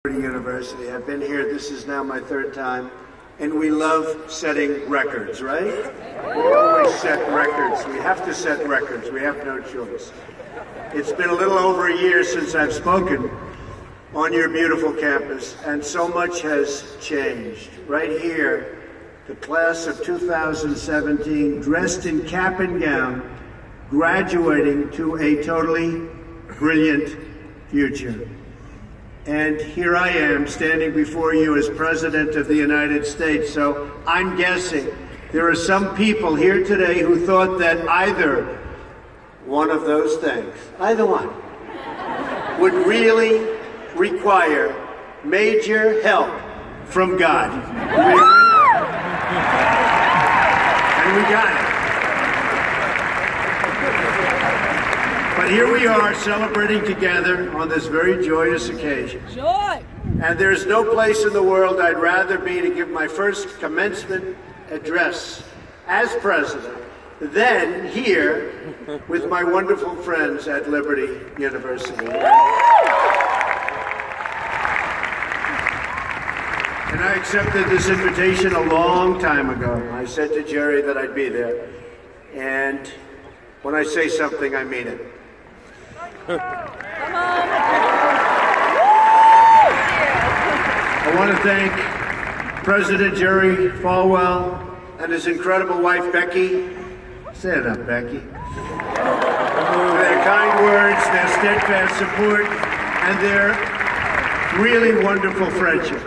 University. I've been here, this is now my third time, and we love setting records, right? We always set records. We have to set records. We have no choice. It's been a little over a year since I've spoken on your beautiful campus, and so much has changed. Right here, the class of 2017, dressed in cap and gown, graduating to a totally brilliant future. And here I am standing before you as President of the United States. So I'm guessing there are some people here today who thought that either one of those things, either one, would really require major help from God. And we got it. But here we are celebrating together on this very joyous occasion. Joy! And there's no place in the world I'd rather be to give my first commencement address as president than here with my wonderful friends at Liberty University. And I accepted this invitation a long time ago. I said to Jerry that I'd be there. And when I say something, I mean it. Come on. I want to thank President Jerry Falwell and his incredible wife, Becky. Say it up, Becky. For their kind words, their steadfast support, and their really wonderful friendship.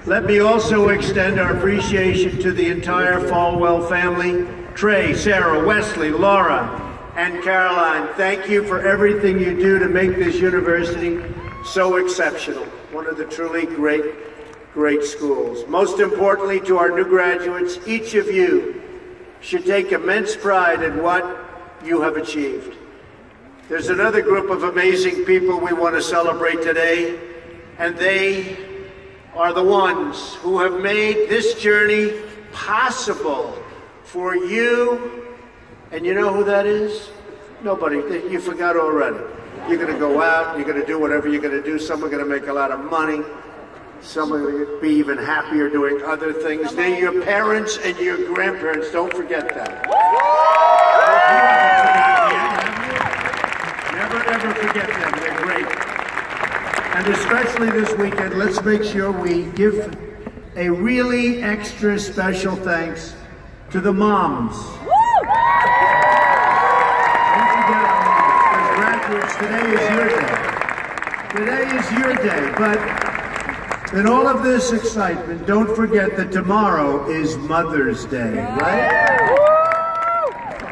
Let me also extend our appreciation to the entire Falwell family, Trey, Sarah, Wesley, Laura, and Caroline. Thank you for everything you do to make this university so exceptional. One of the truly great schools. Most importantly, to our new graduates, each of you should take immense pride in what you have achieved. There's another group of amazing people we want to celebrate today, and they are the ones who have made this journey possible for you. And you know who that is? Nobody. You forgot already. You're going to go out, you're going to do whatever you're going to do. Some are going to make a lot of money. Some are going to be even happier doing other things. They're your parents and your grandparents. Don't forget that. Never ever forget them. They're great. And especially this weekend, let's make sure we give a really extra special thanks to the moms. Today is your day. Today is your day. But in all of this excitement, don't forget that tomorrow is Mother's Day, right?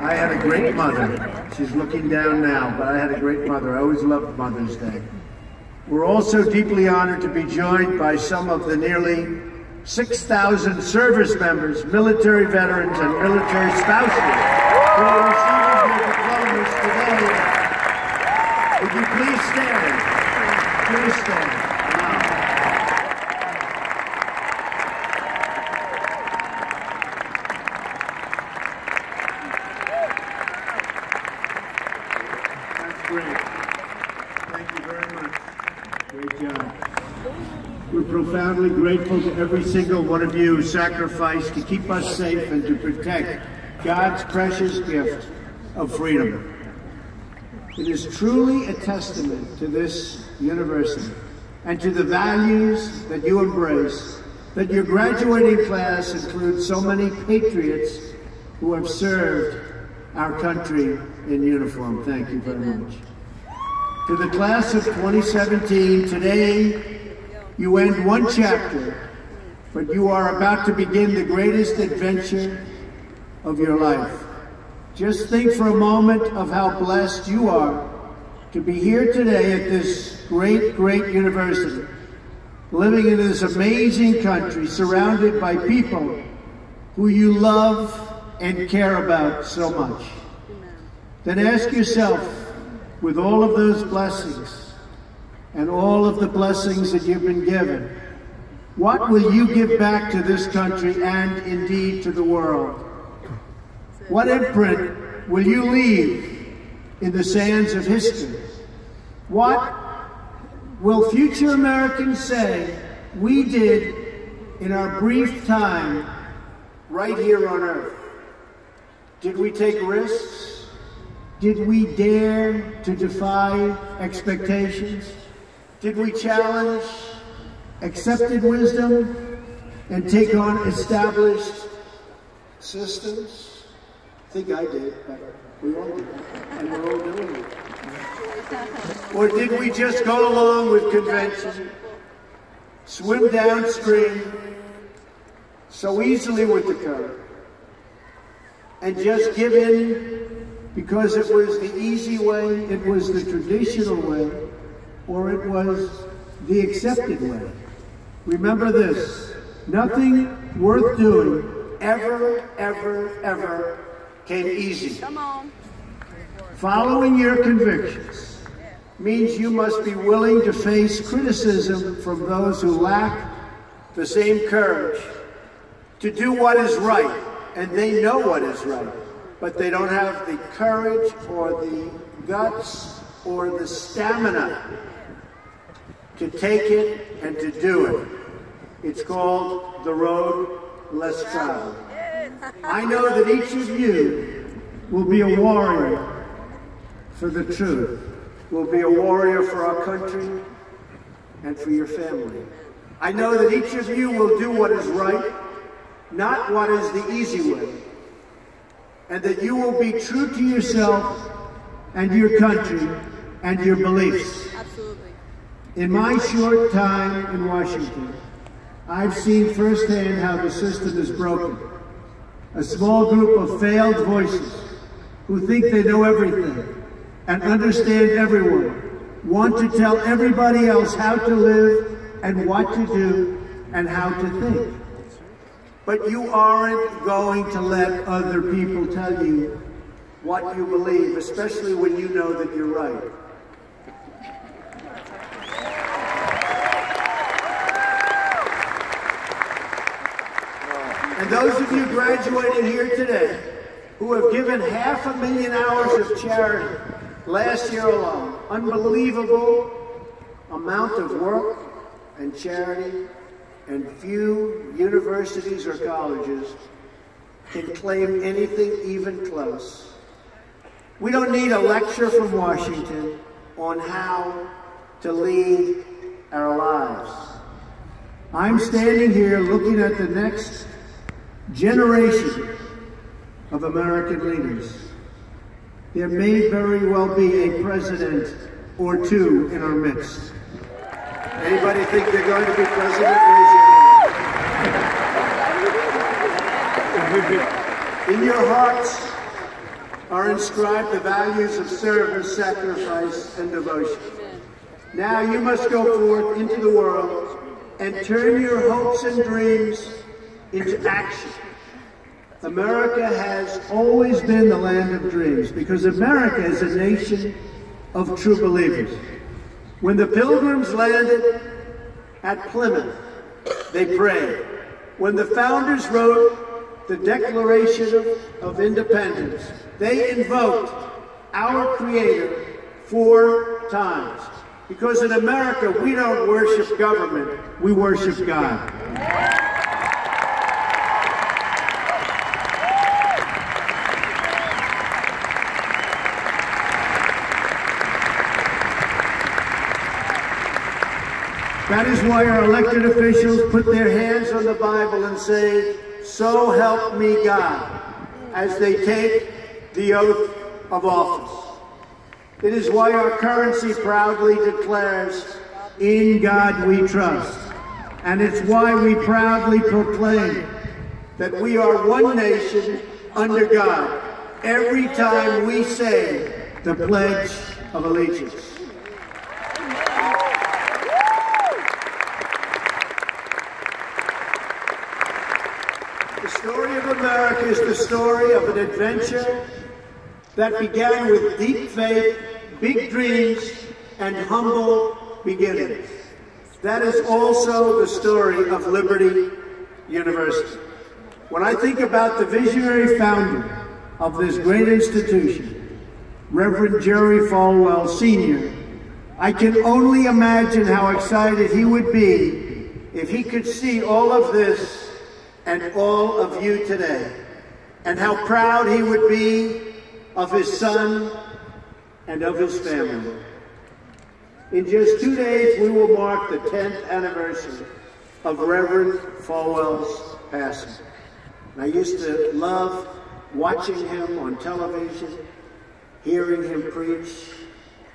I had a great mother. She's looking down now, but I had a great mother. I always loved Mother's Day. We're also deeply honored to be joined by some of the nearly 6,000 service members, military veterans, and military spouses who are receiving their diplomas today. Would you please stand? Please stand. Wow. That's great. Thank you very much. Great job. We're profoundly grateful to every single one of you who sacrificed to keep us safe and to protect God's precious gift of freedom. It is truly a testament to this university and to the values that you embrace that your graduating class includes so many patriots who have served our country in uniform. Thank you very much. To the class of 2017, today you end one chapter, but you are about to begin the greatest adventure of your life. Just think for a moment of how blessed you are to be here today at this great university, living in this amazing country, surrounded by people who you love and care about so much. Then ask yourself, with all of those blessings and all of the blessings that you've been given, what will you give back to this country and indeed to the world? What imprint will you leave in the sands of history? What will future Americans say we did in our brief time right here on Earth? Did we take risks? Did we dare to defy expectations? Did we challenge accepted wisdom and take on established systems? I think I did, but we all did, and we're all doing it. Or did we just go along with convention, swim downstream so easily with the current, and just give in because it was the easy way, it was the traditional way, or it was the accepted way? Remember this, nothing worth doing ever, ever, ever came easy. Come on. Following your convictions means you must be willing to face criticism from those who lack the same courage to do what is right, and they know what is right, but they don't have the courage or the guts or the stamina to take it and to do it. It's called the road less traveled. I know that each of you will be a warrior for the truth, will be a warrior for our country and for your family. I know that each of you will do what is right, not what is the easy way, and that you will be true to yourself and your country and your beliefs. Absolutely. In my short time in Washington, I've seen firsthand how the system is broken. A small group of failed voices who think they know everything and understand everyone want to tell everybody else how to live and what to do and how to think. But you aren't going to let other people tell you what you believe, especially when you know that you're right. And those of you graduating here today who have given 500,000 hours of charity last year alone, unbelievable amount of work and charity, and few universities or colleges can claim anything even close. We don't need a lecture from Washington on how to lead our lives. I'm standing here looking at the next generation of American leaders. There may very well be a president or two in our midst. Anybody think they're going to be president? Raise your hand. In your hearts are inscribed the values of service, sacrifice, and devotion. Now you must go forth into the world and turn your hopes and dreams into action. America has always been the land of dreams because America is a nation of true believers. When the Pilgrims landed at Plymouth, they prayed. When the founders wrote the Declaration of Independence, they invoked our Creator 4 times. Because in America, we don't worship government, we worship God. That is why our elected officials put their hands on the Bible and say, "So help me God," as they take the oath of office. It is why our currency proudly declares, "In God we trust." And it's why we proudly proclaim that we are one nation under God every time we say the Pledge of Allegiance. The story of America is the story of an adventure that began with deep faith, big dreams, and humble beginnings. That is also the story of Liberty University. When I think about the visionary founder of this great institution, Reverend Jerry Falwell Sr., I can only imagine how excited he would be if he could see all of this and all of you today, and how proud he would be of his son and of his family. In just 2 days, we will mark the 10th anniversary of Reverend Falwell's passing. And I used to love watching him on television, hearing him preach.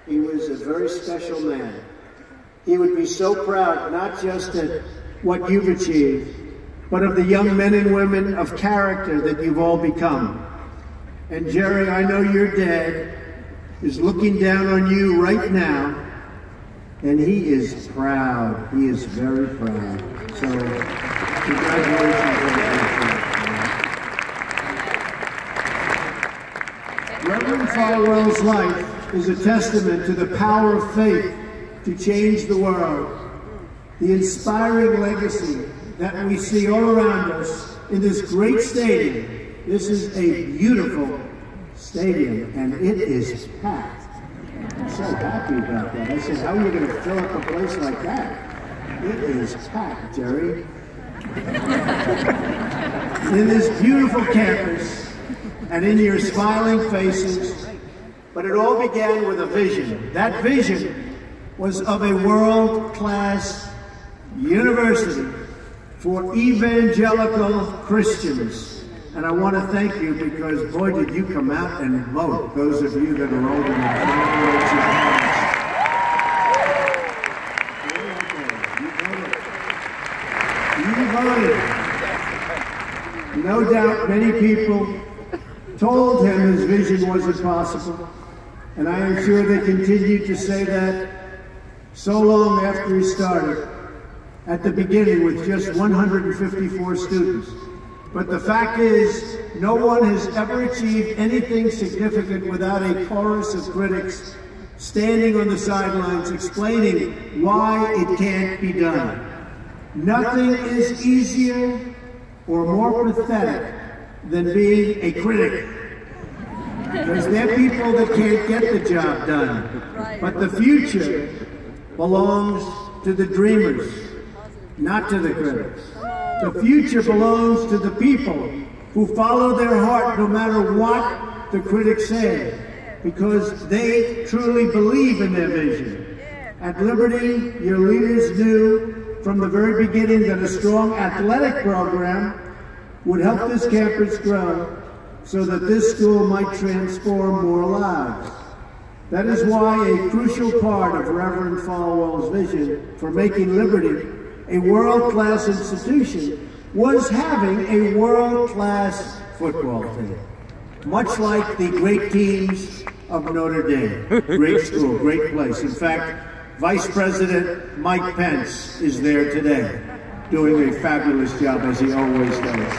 He was a very special man. He would be so proud, not just at what you've achieved, but of the young men and women of character that you've all become. And Jerry, I know your dad is looking down on you right now, and he is proud. He is very proud. So, congratulations. Reverend Falwell's life is a testament to the power of faith to change the world. The inspiring legacy that we see all around us in this great stadium. This is a beautiful stadium, and it is packed. I'm so happy about that. I said, how are you going to fill up a place like that? It is packed, Jerry. In this beautiful campus, and in your smiling faces, but it all began with a vision. That vision was of a world-class university for evangelical Christians. And I want to thank you because, boy, did you come out and vote, those of you that are older enough. You voted. No doubt many people told him his vision wasn't possible, and I am sure they continued to say that so long after he started, at the beginning with just 154 students. But the fact is, no one has ever achieved anything significant without a chorus of critics standing on the sidelines explaining why it can't be done. Nothing is easier or more pathetic than being a critic. Because they're people that can't get the job done. But the future belongs to the dreamers, not to the critics. The future belongs to the people who follow their heart no matter what the critics say, because they truly believe in their vision. At Liberty, your leaders knew from the very beginning that a strong athletic program would help this campus grow so that this school might transform more lives. That is why a crucial part of Reverend Falwell's vision for making Liberty a world-class institution was having a world-class football team. Much like the great teams of Notre Dame. Great school, great place. In fact, Vice President Mike Pence is there today, doing a fabulous job as he always does.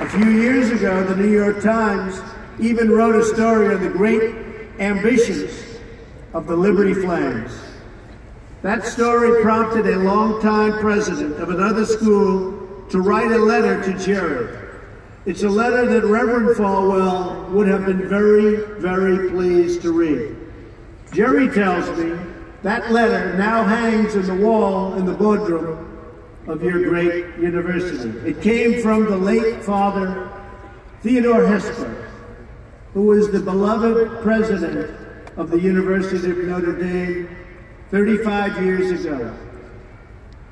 A few years ago, the New York Times even wrote a story on the great ambitions of the Liberty Flames. That story prompted a longtime president of another school to write a letter to Jerry. It's a letter that Reverend Falwell would have been very, very pleased to read. Jerry tells me that letter now hangs on the wall in the boardroom of your great university. It came from the late Father Theodore Hesper, who was the beloved president of the University of Notre Dame 35 years ago.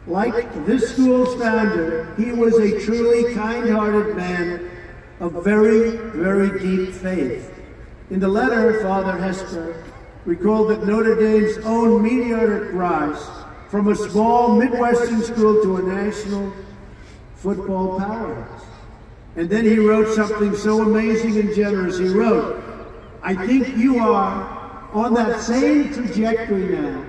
Like this school's founder, he was a truly kind-hearted man of very, very deep faith. In the letter, Father Hesper recalled that Notre Dame's own meteoric rise from a small Midwestern school to a national football powerhouse. And then he wrote something so amazing and generous. He wrote, "I think you are on that same trajectory now,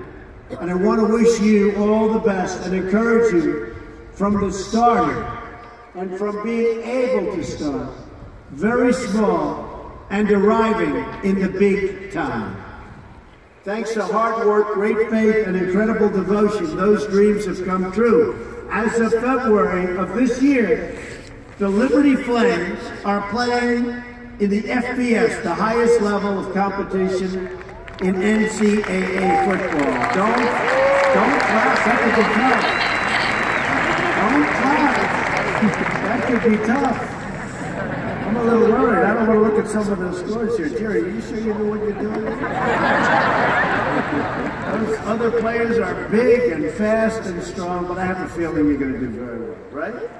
and I want to wish you all the best and encourage you from the starting and from being able to start very small and arriving in the big time. Thanks to hard work, great faith, and incredible devotion, those dreams have come true. As of February of this year, the Liberty Flames are playing in the FBS, the highest level of competition in NCAA football. Don't clap, that could be tough. Don't clap, that could be tough. I'm a little worried. I don't want to look at some of those scores here. Jerry, are you sure you know what you're doing? Those other players are big and fast and strong, but I have a feeling you're going to do very well, right?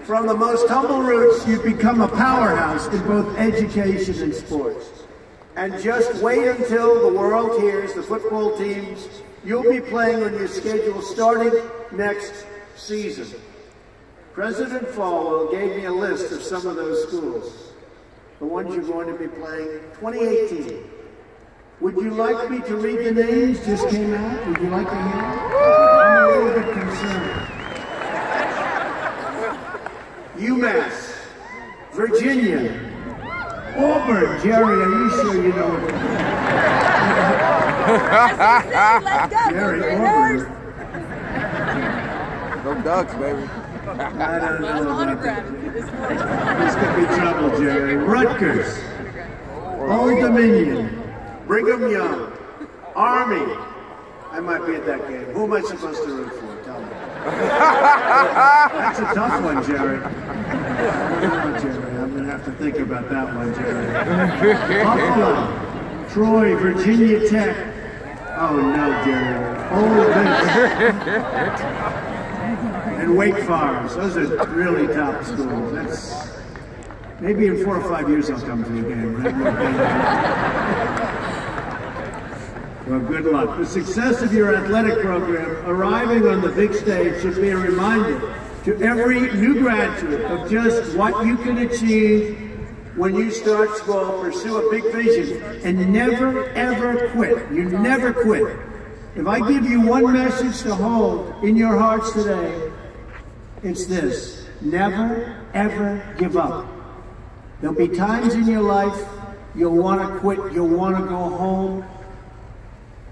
From the most humble roots, you've become a powerhouse in both education and sports. And just wait until the world hears the football teams you'll be playing on your schedule starting next season. President Falwell gave me a list of some of those schools, the ones you're going to be playing 2018. Would you like me to read the names? Just came out. Would you like to hear? I'm a little bit concerned. UMass, Virginia, Auburn. Jerry, are you sure you know it? Jerry, Auburn. Go Ducks, baby. I don't know about that. This could be trouble, Jerry. Rutgers, Old Dominion, Brigham Young, Army. I might be at that game. Who am I supposed to root for? Tell me. That's a tough one, Jerry. I don't know, Jerry. I'm going to have to think about that one, Jerry. Buffalo, Troy, Virginia Tech. Oh, no, Jerry. Ole Miss. And Wake Forest. Those are really top schools. That's maybe in 4 or 5 years I'll come to the game. Well, good luck. The success of your athletic program arriving on the big stage should be a reminder to every new graduate of just what you can achieve when you start small, pursue a big vision, and never, ever quit. You never quit. If I give you one message to hold in your hearts today, it's this: never, ever give up. There'll be times in your life you'll want to quit, you'll want to go home.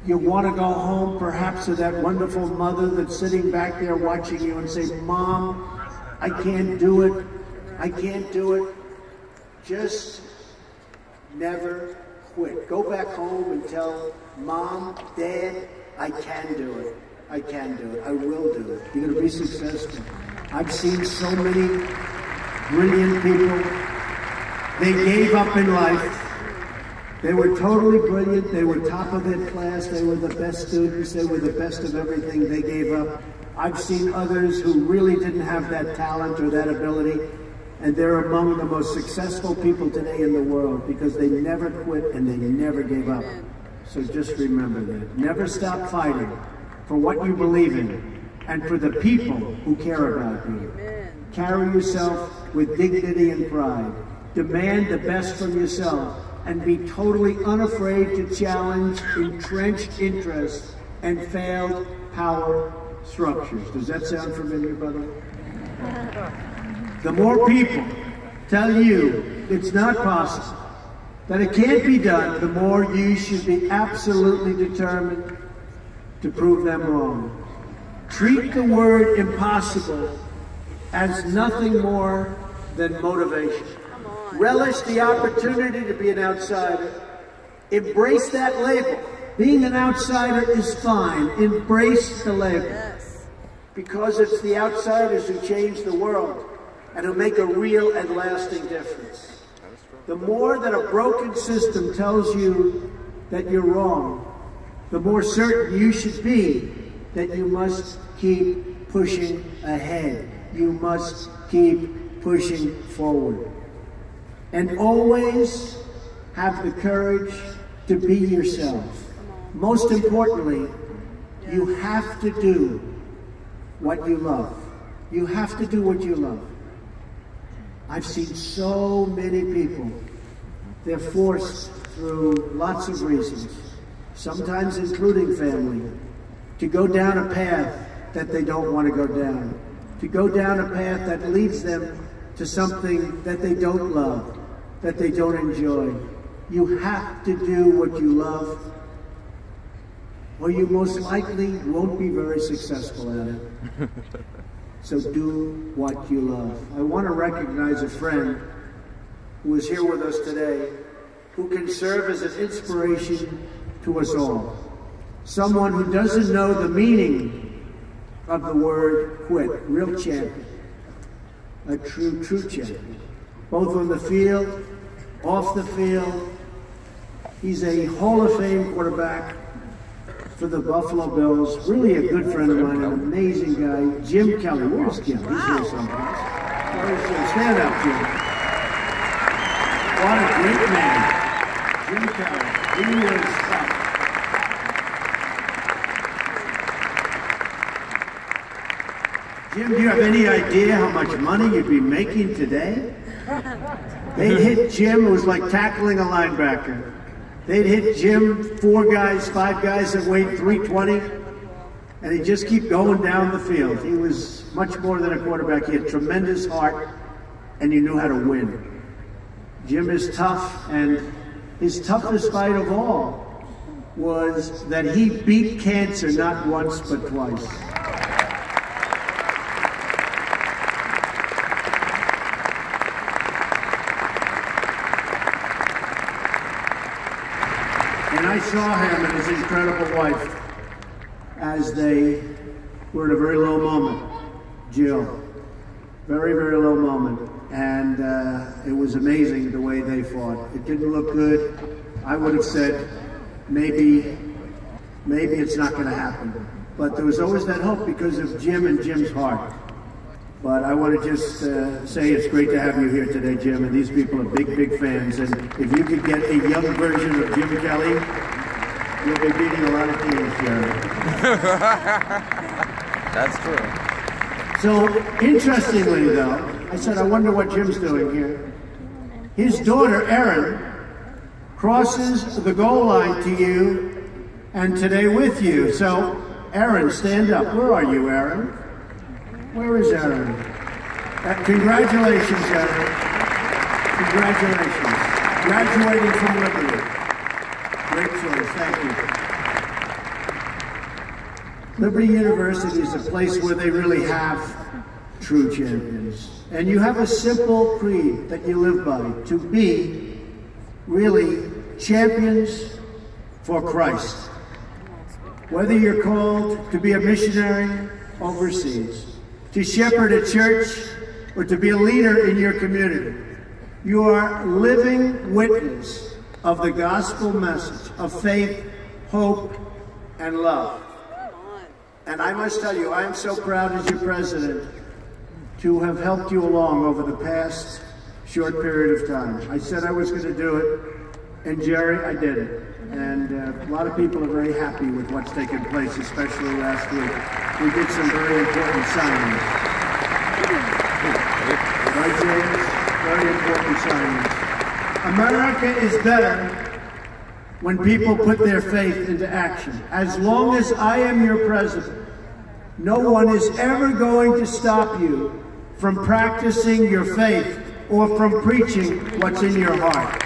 You'll want to go home perhaps to that wonderful mother that's sitting back there watching you and say, Mom, I can't do it. I can't do it. Just never quit. Go back home and tell Mom, Dad, I can do it. I can do it. I will do it. You're going to be successful. I've seen so many brilliant people. They gave up in life. They were totally brilliant. They were top of their class. They were the best students. They were the best of everything. They gave up. I've seen others who really didn't have that talent or that ability, and they're among the most successful people today in the world because they never quit and they never gave up. So just remember that. Never stop fighting for what you believe in and for the people who care about you. Carry yourself with dignity and pride. Demand the best from yourself and be totally unafraid to challenge entrenched interests and failed power structures. Does that sound familiar, brother? The more people tell you it's not possible, that it can't be done, the more you should be absolutely determined to prove them wrong. Treat the word impossible as nothing more than motivation. Relish the opportunity to be an outsider. Embrace that label. Being an outsider is fine. Embrace the label. Because it's the outsiders who change the world and who make a real and lasting difference. The more that a broken system tells you that you're wrong, the more certain you should be that you must keep pushing ahead. You must keep pushing forward. And always have the courage to be yourself. Most importantly, you have to do what you love. You have to do what you love. I've seen so many people, they're forced through lots of reasons, sometimes including family, to go down a path that they don't want to go down, to go down a path that leads them to something that they don't love, that they don't enjoy. You have to do what you love, or you most likely won't be very successful at it. So do what you love. I want to recognize a friend who is here with us today, who can serve as an inspiration to us all. Someone who doesn't know the meaning of the word quit. Real champion. A true champion. Both on the field, off the field. He's a Hall of Fame quarterback for the Buffalo Bills. Really a good friend of mine, an amazing guy. Jim Kelly. Where's Jim? He's here someplace. Where's Jim? Stand up, Jim. What a great man. Jim Kelly. He was tough. Jim, do you have any idea how much money you'd be making today? They'd hit Jim, it was like tackling a linebacker. They'd hit Jim, 4 guys, 5 guys that weighed 320, and he'd just keep going down the field. He was much more than a quarterback. He had tremendous heart, and he knew how to win. Jim is tough, and his toughest fight of all was that he beat cancer not once but twice. And I saw him and his incredible wife as they were in a very low moment. Jill, very, very low moment. And it was amazing the way they fought. It didn't look good. I would have said, maybe it's not going to happen. But there was always that hope because of Jim and Jim's heart. But I want to just say it's great to have you here today, Jim, and these people are big, big fans. And if you could get a young version of Jim Kelly, you'll be beating a lot of teams, Jerry. That's true. So, interestingly, though, I said, I wonder what Jim's doing here. His daughter, Erin, crosses the goal line to you and today with you. So, Erin, stand up. Where are you, Erin? Where is Erin? Congratulations, Erin. Congratulations. Graduating from Liberty. Great choice. Thank you. Liberty University is a place where they really have true champions. And you have a simple creed that you live by, to be really champions for Christ. Whether you're called to be a missionary overseas, to shepherd a church, or to be a leader in your community, you are living witness of the gospel message of faith, hope, and love. And I must tell you, I am so proud as your president to have helped you along over the past short period of time. I said I was going to do it, and Jerry, I did it. And a lot of people are very happy with what's taken place, especially last week. We did some very important signings. Right, James? Very important signings. America is better when people put their faith into action. As long as I am your president, no one is ever going to stop you from practicing your faith or from preaching what's in your heart.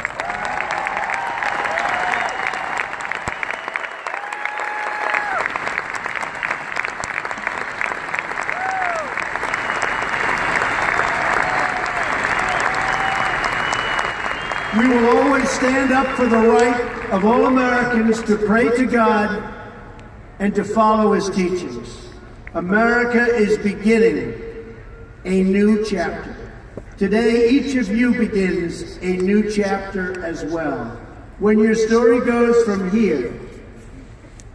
We will always stand up for the right of all Americans to pray to God and to follow His teachings. America is beginning a new chapter. Today, each of you begins a new chapter as well. When your story goes from here,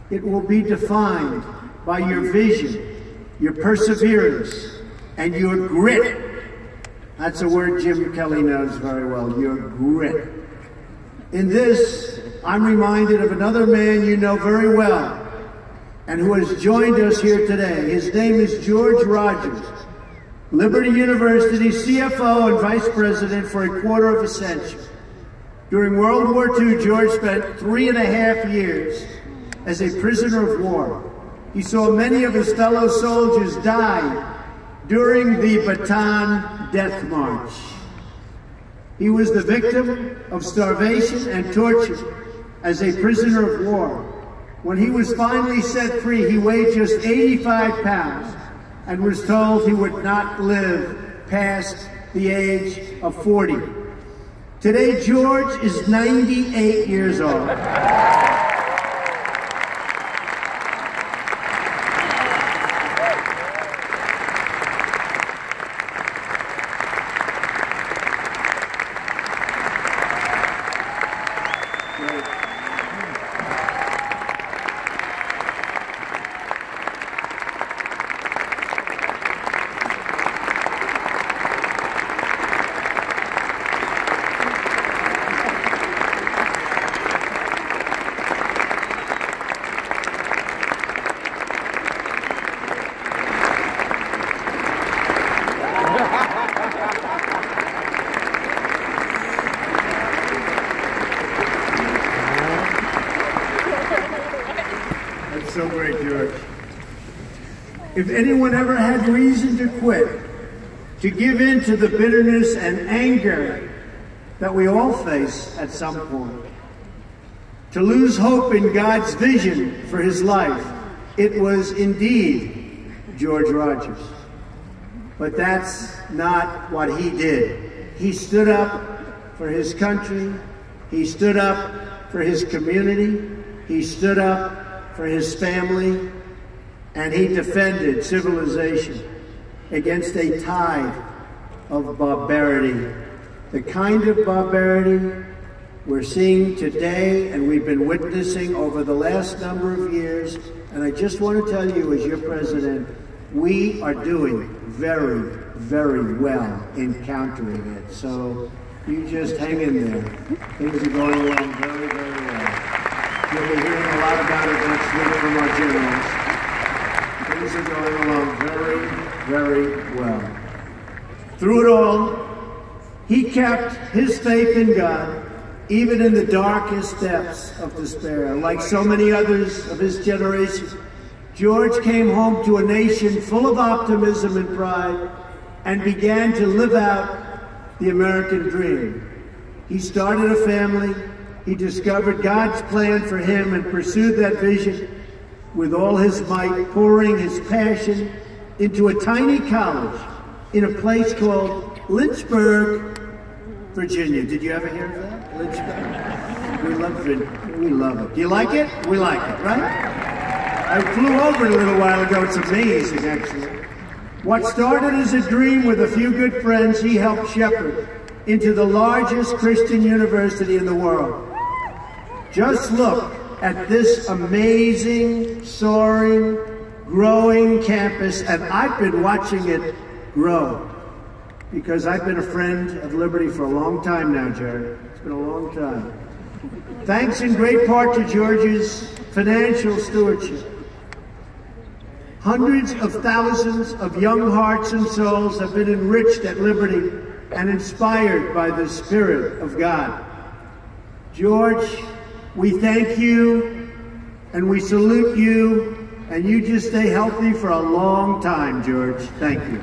it will be defined by your vision, your perseverance, and your grit. That's a word Jim Kelly knows very well, your grit. In this, I'm reminded of another man you know very well and who has joined us here today. His name is George Rogers, Liberty University CFO and Vice President for a quarter of a century. During World War II, George spent 3.5 years as a prisoner of war. He saw many of his fellow soldiers die during the Bataan Death March. He was the victim of starvation and torture as a prisoner of war. When he was finally set free, he weighed just 85 pounds and was told he would not live past the age of 40. Today, George is 98 years old. So great, George. If anyone ever had reason to quit, to give in to the bitterness and anger that we all face at some point, to lose hope in God's vision for his life, it was indeed George Rogers. But that's not what he did. He stood up for his country. He stood up for his community. He stood up for his family, and he defended civilization against a tide of barbarity. The kind of barbarity we're seeing today and we've been witnessing over the last number of years, and I just want to tell you as your president, we are doing very, very well in countering it. So you just hang in there. Things are going along very, very well. You'll be hearing a lot about it next week from our generals. Things are going along very, very well. Through it all, he kept his faith in God, even in the darkest depths of despair. Like so many others of his generation, George came home to a nation full of optimism and pride and began to live out the American dream. He started a family. He discovered God's plan for him and pursued that vision with all his might, pouring his passion into a tiny college in a place called Lynchburg, Virginia. Did you ever hear of that? Lynchburg. We love it. We love it. Do you like it? We like it, right? I flew over it a little while ago. It's amazing, actually. What started as a dream with a few good friends, he helped shepherd into the largest Christian university in the world. Just look at this amazing, soaring, growing campus, and I've been watching it grow because I've been a friend of Liberty for a long time now, Jared. It's been a long time. Thanks in great part to George's financial stewardship. Hundreds of thousands of young hearts and souls have been enriched at Liberty and inspired by the Spirit of God. George, we thank you and we salute you, and you just stay healthy for a long time, George. Thank you.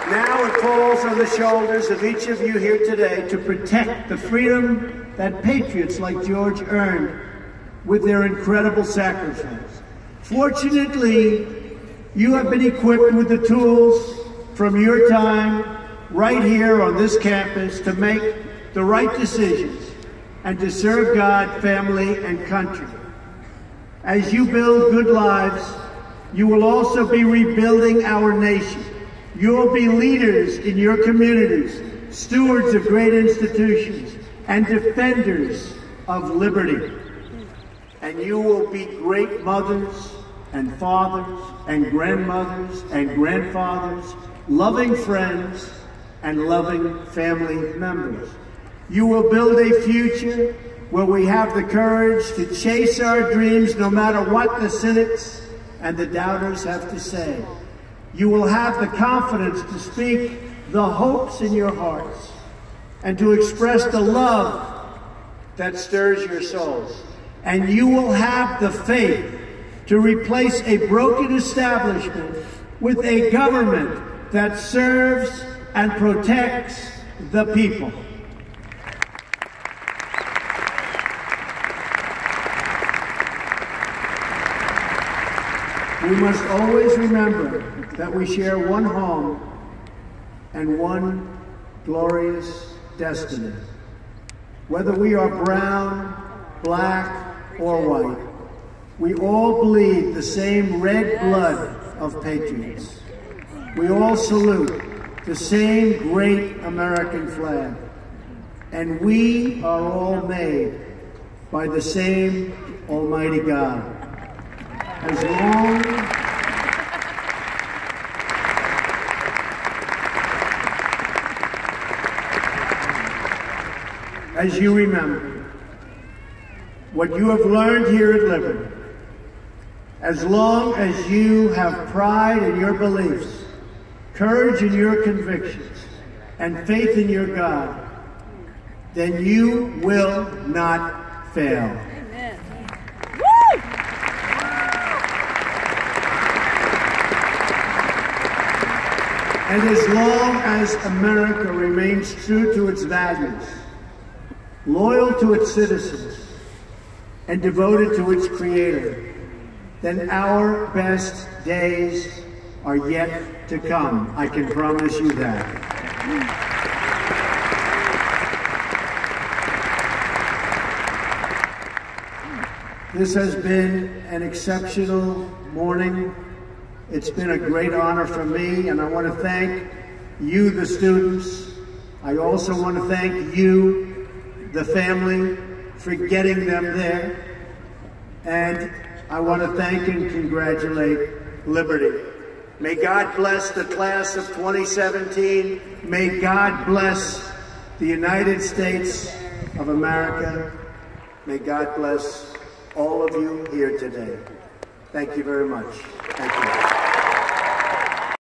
Now it falls on the shoulders of each of you here today to protect the freedom that patriots like George earned with their incredible sacrifice. Fortunately, you have been equipped with the tools from your time right here on this campus to make the right decisions and to serve God, family, and country. As you build good lives, you will also be rebuilding our nation. You will be leaders in your communities, stewards of great institutions, and defenders of liberty. And you will be great mothers and fathers and grandmothers and grandfathers, loving friends and loving family members. You will build a future where we have the courage to chase our dreams no matter what the cynics and the doubters have to say. You will have the confidence to speak the hopes in your hearts and to express the love that stirs your souls. And you will have the faith to replace a broken establishment with a government that serves and protects the people. We must always remember that we share one home and one glorious destiny. Whether we are brown, black, or white, we all bleed the same red blood of patriots. We all salute the same great American flag, and we are all made by the same Almighty God. As long as you remember what you have learned here at Liberty, as long as you have pride in your beliefs, courage in your convictions, and faith in your God, then you will not fail. Amen. And as long as America remains true to its values, loyal to its citizens, and devoted to its Creator, then our best days are yet to come. I can promise you that. This has been an exceptional morning. It's been a great honor for me, and I want to thank you, the students. I also want to thank you, the family, for getting them there. And I want to thank and congratulate Liberty. May God bless the class of 2017. May God bless the United States of America. May God bless all of you here today. Thank you very much. Thank you.